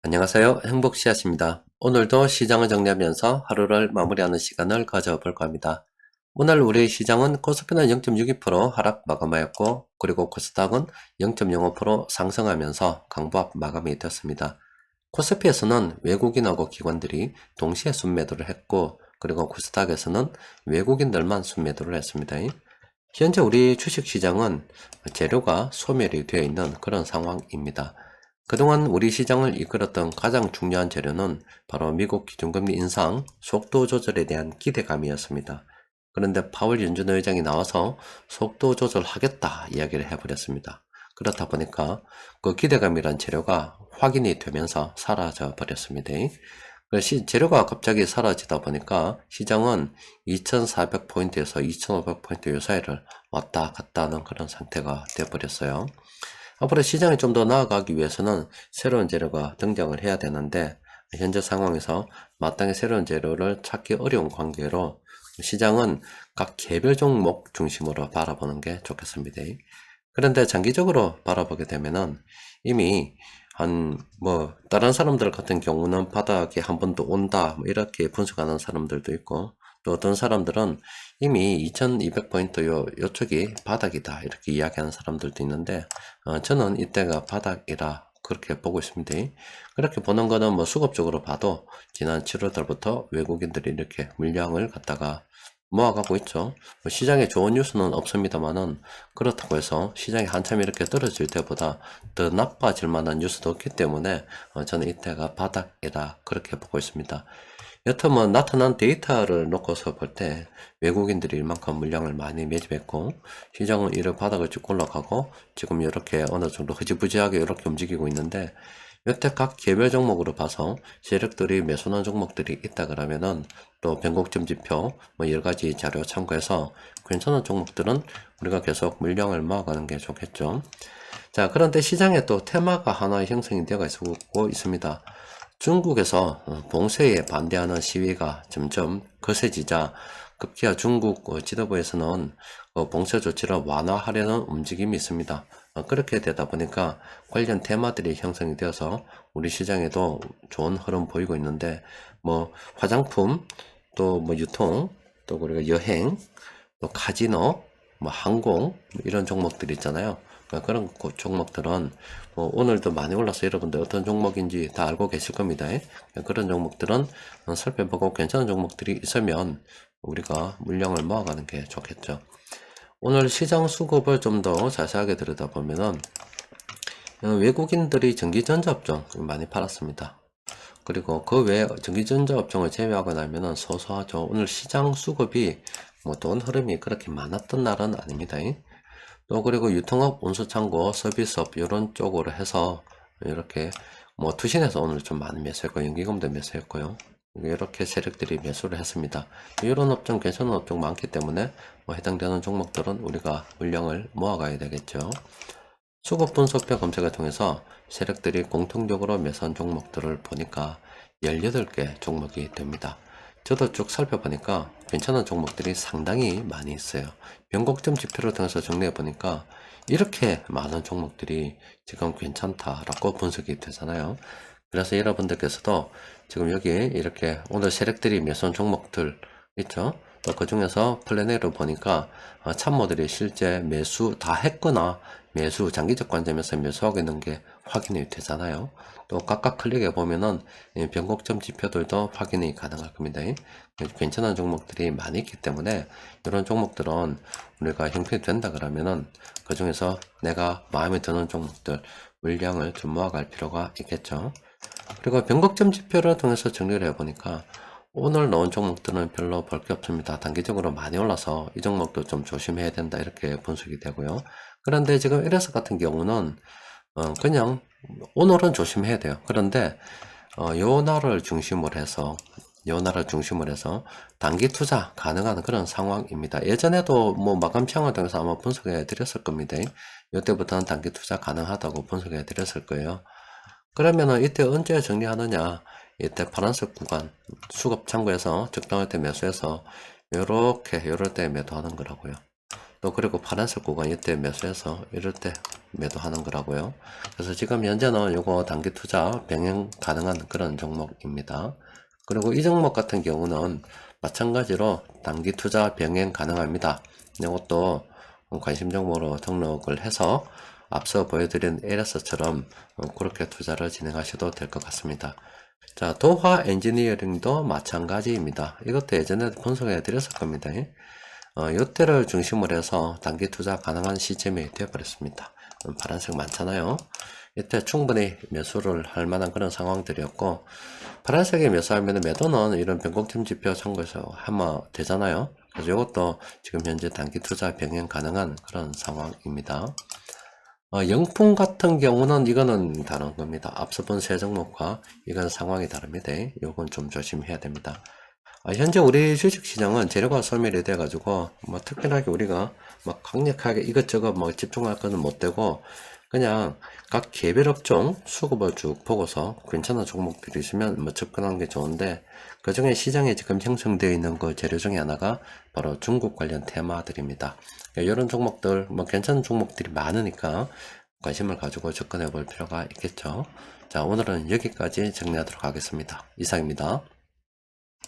안녕하세요. 행복씨앗입니다. 오늘도 시장을 정리하면서 하루를 마무리하는 시간을 가져볼까 합니다. 오늘 우리 시장은 코스피는 0.62% 하락 마감하였고, 그리고 코스닥은 0.05% 상승하면서 강보합 마감이 되었습니다. 코스피에서는 외국인하고 기관들이 동시에 순매도를 했고, 그리고 코스닥에서는 외국인들만 순매도를 했습니다. 현재 우리 주식시장은 재료가 소멸이 되어 있는 그런 상황입니다. 그동안 우리 시장을 이끌었던 가장 중요한 재료는 바로 미국 기준금리 인상 속도 조절에 대한 기대감이었습니다. 그런데 파월 연준 의장이 나와서 속도 조절하겠다 이야기를 해버렸습니다. 그렇다 보니까 그 기대감이란 재료가 확인이 되면서 사라져 버렸습니다. 재료가 갑자기 사라지다 보니까 시장은 2400포인트에서 2500포인트 요 사이를 왔다 갔다 하는 그런 상태가 되어버렸어요. 앞으로 시장이 좀 더 나아가기 위해서는 새로운 재료가 등장을 해야 되는데, 현재 상황에서 마땅히 새로운 재료를 찾기 어려운 관계로 시장은 각 개별 종목 중심으로 바라보는 게 좋겠습니다. 그런데 장기적으로 바라보게 되면은 이미 다른 사람들 같은 경우는 바닥에 한 번 더 온다, 이렇게 분석하는 사람들도 있고, 또 어떤 사람들은 이미 2200포인트 요쪽이 바닥이다, 이렇게 이야기하는 사람들도 있는데, 저는 이때가 바닥이라 그렇게 보고 있습니다. 그렇게 보는 거는 수급적으로 봐도 지난 7월달부터 외국인들이 이렇게 물량을 갖다가 모아가고 있죠. 시장에 좋은 뉴스는 없습니다만은, 그렇다고 해서 시장이 한참 이렇게 떨어질 때보다 더 나빠질 만한 뉴스도 없기 때문에 저는 이때가 바닥이라 그렇게 보고 있습니다. 여튼 나타난 데이터를 놓고서 볼 때 외국인들이 이만큼 물량을 많이 매집했고, 시장은 이를 바닥을 찍고 올라가고 지금 이렇게 어느 정도 흐지부지하게 이렇게 움직이고 있는데, 여태 각 개별 종목으로 봐서 세력들이 매수한 종목들이 있다 그러면은, 또 변곡점 지표 여러 가지 자료 참고해서 괜찮은 종목들은 우리가 계속 물량을 모아가는 게 좋겠죠. 자, 그런데 시장에 또 테마가 하나 형성이 되어 있고 있습니다. 중국에서 봉쇄에 반대하는 시위가 점점 거세지자 급기야 중국 지도부에서는 봉쇄 조치를 완화하려는 움직임이 있습니다. 그렇게 되다 보니까 관련 테마들이 형성이 되어서 우리 시장에도 좋은 흐름 보이고 있는데, 화장품, 또 유통, 또 그리고 여행, 또 카지노, 항공, 이런 종목들 있잖아요. 그런 종목들은 오늘도 많이 올라서 여러분들 어떤 종목인지 다 알고 계실 겁니다. 그런 종목들은 살펴보고 괜찮은 종목들이 있으면 우리가 물량을 모아가는 게 좋겠죠. 오늘 시장 수급을 좀 더 자세하게 들여다보면은 외국인들이 전기전자 업종 많이 팔았습니다. 그리고 그 외에 전기전자 업종을 제외하고 나면은 소소하죠. 오늘 시장 수급이 돈 흐름이 그렇게 많았던 날은 아닙니다. 또 그리고 유통업, 운수창고, 서비스업 이런 쪽으로 해서 이렇게 투신해서 오늘 좀 많이 매수했고, 연기금도 매수했고요. 이렇게 세력들이 매수를 했습니다. 이런 업종, 괜찮은 업종 많기 때문에 해당되는 종목들은 우리가 물량을 모아가야 되겠죠. 수급 분석표 검색을 통해서 세력들이 공통적으로 매수한 종목들을 보니까 18개 종목이 됩니다. 저도 쭉 살펴보니까 괜찮은 종목들이 상당히 많이 있어요. 변곡점 지표를 통해서 정리해보니까 이렇게 많은 종목들이 지금 괜찮다라고 분석이 되잖아요. 그래서 여러분들께서도 지금 여기 이렇게 오늘 세력들이 매수한 종목들 있죠? 또 그 중에서 플래너를 보니까 참모들이 실제 매수 다 했거나 매수 장기적 관점에서 매수하고 있는 게 확인이 되잖아요. 또 각각 클릭해 보면은 변곡점 지표들도 확인이 가능할 겁니다. 괜찮은 종목들이 많이 있기 때문에 이런 종목들은 우리가 형성이 된다 그러면은 그 중에서 내가 마음에 드는 종목들 물량을 좀 모아갈 필요가 있겠죠. 그리고 변곡점 지표를 통해서 정리를 해보니까 오늘 넣은 종목들은 별로 볼 게 없습니다. 단기적으로 많이 올라서 이 종목도 좀 조심해야 된다, 이렇게 분석이 되고요. 그런데 지금 이래서 같은 경우는 그냥 오늘은 조심해야 돼요. 그런데 요 날을 중심으로 해서 단기 투자 가능한 그런 상황입니다. 예전에도 마감창을 통해서 아마 분석해 드렸을 겁니다. 이때부터는 단기 투자 가능하다고 분석해 드렸을 거예요. 그러면은 이때 언제 정리하느냐? 이때 파란색 구간 수급 창구에서 적당할 때 매수해서 요렇게 요럴 때 매도하는 거라고요. 또 그리고 파란색 구간 이때 매수해서 이럴 때 매도하는 거라고요. 그래서 지금 현재는 요거 단기 투자 병행 가능한 그런 종목입니다. 그리고 이 종목 같은 경우는 마찬가지로 단기 투자 병행 가능합니다. 이것도 관심 종목으로 등록을 해서 앞서 보여드린 LS처럼 그렇게 투자를 진행하셔도 될 것 같습니다. 자, 도화 엔지니어링도 마찬가지입니다. 이것도 예전에 분석해 드렸을 겁니다. 이때를 중심으로 해서 단기 투자 가능한 시점이 되어버렸습니다. 파란색 많잖아요. 이때 충분히 매수를 할 만한 그런 상황들이었고, 파란색에 매수하면 매도는 이런 변곡점 지표 참고해서 하면 되잖아요. 그래서 이것도 지금 현재 단기 투자 병행 가능한 그런 상황입니다. 영풍 같은 경우는 이거는 다른 겁니다. 앞서 본 세 종목과 이건 상황이 다릅니다. 이건 좀 조심해야 됩니다. 현재 우리 주식시장은 재료가 소멸이 돼가지고 뭐 특별하게 우리가 막 강력하게 이것저것 뭐 집중할 것은 못 되고 그냥 각 개별 업종 수급을 쭉 보고서 괜찮은 종목들이 있으면 뭐 접근하는 게 좋은데, 그 중에 시장에 지금 형성되어 있는 그 재료 중에 하나가 바로 중국 관련 테마들입니다. 이런 종목들 뭐 괜찮은 종목들이 많으니까 관심을 가지고 접근해 볼 필요가 있겠죠. 자, 오늘은 여기까지 정리하도록 하겠습니다. 이상입니다.